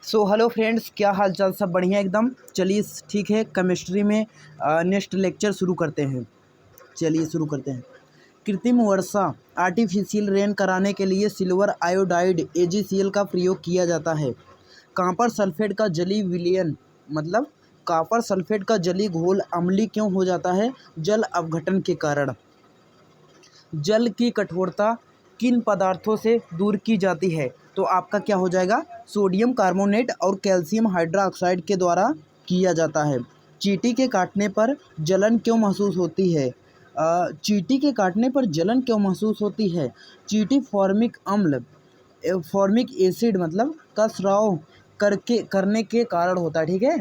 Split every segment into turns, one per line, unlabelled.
So hello friends, क्या हाल चाल? सब बढ़िया एकदम। चलिए ठीक है, केमिस्ट्री में नेक्स्ट लेक्चर शुरू करते हैं। चलिए शुरू करते हैं। कृत्रिम वर्षा आर्टिफिशियल रेन कराने के लिए सिल्वर आयोडाइड AgCl का प्रयोग किया जाता है। कॉपर सल्फेट का जलीय विलयन मतलब कॉपर सल्फेट का जलीय घोल अम्लीय क्यों हो जाता है? जल अपघटन के कारण। जल की कठोरता किन पदार्थों से दूर की जाती है? तो आपका क्या हो जाएगा? सोडियम कार्बोनेट और कैल्शियम हाइड्रोक्साइड के द्वारा किया जाता है। चींटी के काटने पर जलन क्यों महसूस होती है? चींटी के काटने पर जलन क्यों महसूस होती है? चींटी फॉर्मिक अम्ल फॉर्मिक एसिड मतलब का स्राव करने के कारण होता है। ठीक है।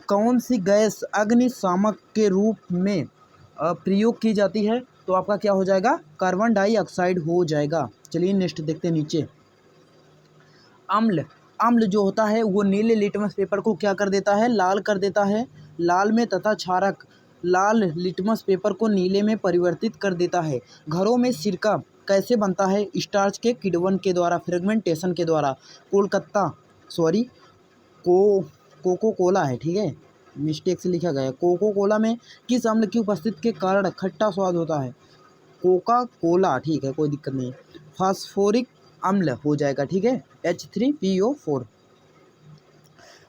कौन सी गैस अग्निशामक के रूप में प्रयोग की जाती है? तो आपका क्या हो जाएगा? कार्बन डाइऑक्साइड हो जाएगा। चलिए नेक्स्ट देखते हैं नीचे। अम्ल अम्ल जो होता है वो नीले लिटमस पेपर को क्या कर देता है? लाल कर देता है। लाल में तथा क्षारक लाल लिटमस पेपर को नीले में परिवर्तित कर देता है। घरों में सिरका कैसे बनता है? स्टार्च के किण्वन के द्वारा, फ्रेगमेंटेशन के द्वारा। को कोको कोला है, ठीक है, मिस्टेक से लिखा गया है। कोको कोला में किस अम्ल की उपस्थिति के कारण खट्टा स्वाद होता है? कोका कोला, ठीक है, कोई दिक्कत नहीं। फास्फोरिक अम्ल हो जाएगा, ठीक है, H3PO4।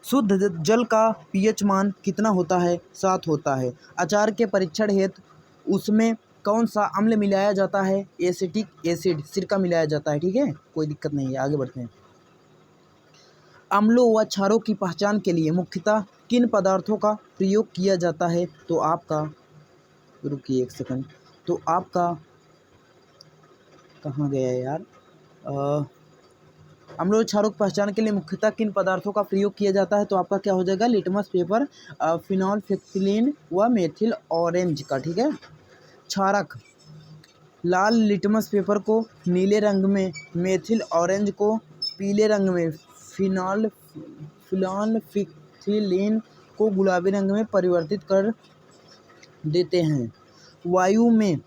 शुद्ध जल का pH मान कितना होता है? 7 होता है। अचार के परीक्षण हेतु उसमें कौन सा अम्ल मिलाया जाता है? एसिटिक एसिड, सिरका मिलाया जाता है, ठीक है, कोई दिक्कत नहीं है। आगे बढ़ते हैं। अम्लों व क्षारों की पहचान के लिए मुख्यतः किन पदार्थों का प्रयोग किया जाता है? तो आपका, रुकिए एक सेकंड, तो आपका कहाँ गया है यार? अम्लों व क्षारों की पहचान के लिए मुख्यतः किन पदार्थों का प्रयोग किया जाता है? तो आपका क्या हो जाएगा? लिटमस पेपर, फिनोल्फिथिलीन व मेथिल ऑरेंज का, ठीक है। क्षारक लाल लिटमस पेपर को नीले रंग में, मेथिल ऑरेंज को पीले रंग में, फिनोल्फिथिलीन को गुलाबी रंग में परिवर्तित कर देते हैं। वायु में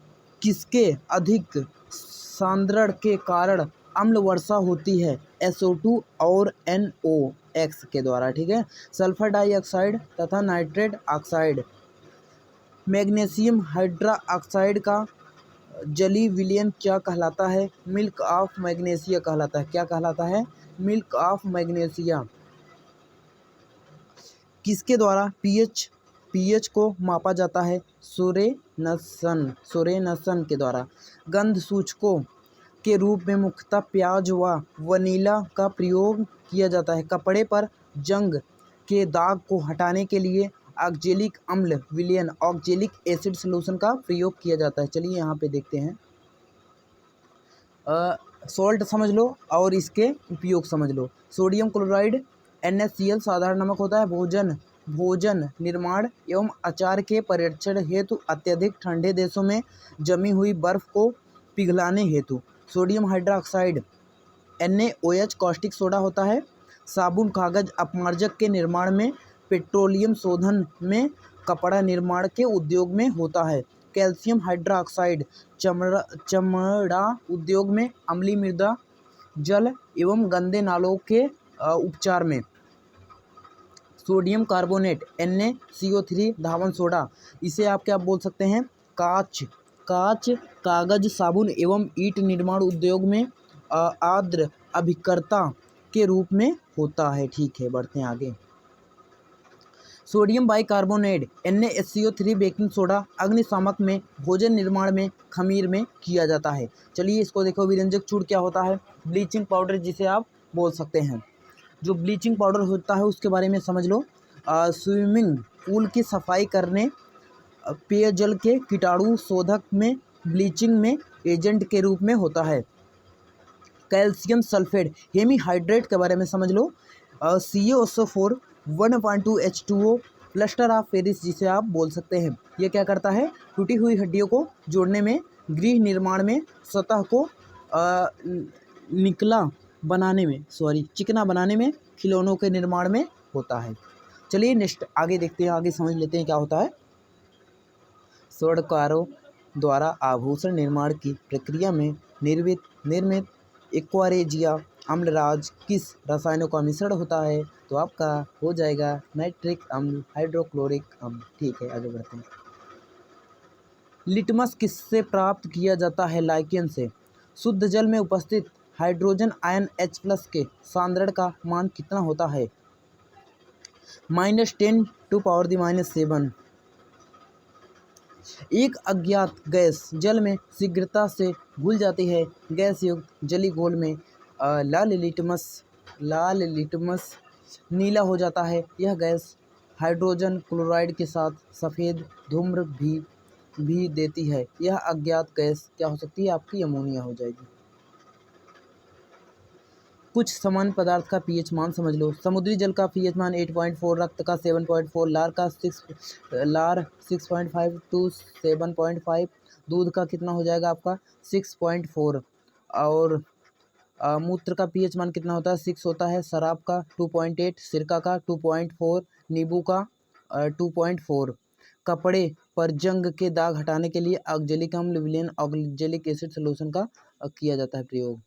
किसके अधिक सांद्रण के कारण अम्ल वर्षा होती है? SO2 और NOx के द्वारा, ठीक है। सल्फर डाइऑक्साइड तथा नाइट्रेट ऑक्साइड। मैग्नीशियम हाइड्रोक्साइड का जलीय विलयन क्या कहलाता है? मिल्क ऑफ मैग्नीशिया कहलाता है। क्या कहलाता है? Milk of magnesia. किसके द्वारा पीएच को मापा जाता है? सोरेनसन के द्वारा। गंध सूचकों के रूप में मुख्यतः प्याज व वनीला का प्रयोग किया जाता है। कपड़े पर जंग के दाग को हटाने के लिए ऑक्जेलिक अम्ल विलयन ऑक्जेलिक एसिड सॉल्यूशन का प्रयोग किया जाता है। चलिए यहाँ पे देखते हैं। सॉल्ट समझ लो और इसके उपयोग समझ लो। सोडियम क्लोराइड NaCl साधारण नमक होता है। भोजन निर्माण एवं अचार के परीक्षण हेतु अत्यधिक ठंडे देशों में जमी हुई बर्फ को पिघलाने हेतु sodium hydroxide NaOH caustic soda होता है। साबुन कागज अपमार्जक के निर्माण में, पेट्रोलियम शोधन में, कपड़ा निर्माण के उद्योग में होता है। कैल्शियम हाइड्रोक्साइड चमड़ा उद्योग में, अम्लीय मृदा जल एवं गंदे नालों के उपचार में। सोडियम कार्बोनेट NaCO3 धावन सोडा, इसे आप क्या बोल सकते हैं? काच कागज साबुन एवं ईंट निर्माण उद्योग में आर्द्र अभिकर्ता के रूप में होता है। ठीक है, बढ़ते हैं आगे। Sodium bicarbonate NaSCO3 baking soda अग्निशामक में, भोजन निर्माण में, खमीर में किया जाता है। चलिए इसको देखो। विरंजक चूर्ण क्या होता है? ब्लीचिंग पाउडर जिसे आप बोल सकते हैं। जो ब्लीचिंग पाउडर होता है उसके बारे में समझ लो। स्विमिंग पूल की सफाई करने, पेयजल के कीटाणु शोधक में, ब्लीचिंग में एजेंट के रूप में होता है। कैल्शियम सल्फेट हेमीहाइड्रेट के बारे में समझ लो। CaSO4 1.2H2O plaster of Paris जिसे आप बोल सकते हैं। ये क्या करता है? टूटी हुई हड्डियों को जोड़ने में, गृह निर्माण में, सतह को चिकना बनाने में, खिलौनों के निर्माण में होता है। चलिए नेक्स्ट आगे देखते हैं, आगे समझ लेते हैं क्या होता है। स्वर्णकारों द्वारा आभूषण निर्माण की प्रक्रिया में निर्मित एक्वारेजिया अम्लराज किस रसायनों का मिश्रण होता है? तो आपका हो जाएगा नाइट्रिक अम्ल, हाइड्रोक्लोरिक अम्ल। ठीक है, आगे बढ़ते हैं। लिटमस किससे प्राप्त किया जाता है? लाइकेन से। शुद्ध जल में उपस्थित हाइड्रोजन आयन H+ के सांद्रण का मान कितना होता है? -10⁻⁻7। एक अज्ञात गैस जल में शीघ्रता से घुल जाती है। गैस युक्त जली घोल में लाल लिटमस नीला हो जाता है। यह गैस हाइड्रोजन क्लोराइड के साथ सफ़ेद धूम्र भी देती है। यह अज्ञात गैस क्या हो सकती है? आपकी अमोनिया हो जाएगी। कुछ सामान्य पदार्थ का पीएच मान समझ लो। समुद्री जल का पीएच मान 8.4, रक्त का 7.4, लार 6.5 टू 7.5, दूध का कितना हो जाएगा आपका 6.4, और मूत्र का पीएच मान कितना होता है? 6 होता है। शराब का 2.8, सिरका का 2.4, नींबू का 2.4। कपड़े पर जंग के दाग हटाने के लिए ऑक्जेलिक अम्ल विलेन ऑक्जेलिक एसिड सॉल्यूशन का किया जाता है प्रयोग।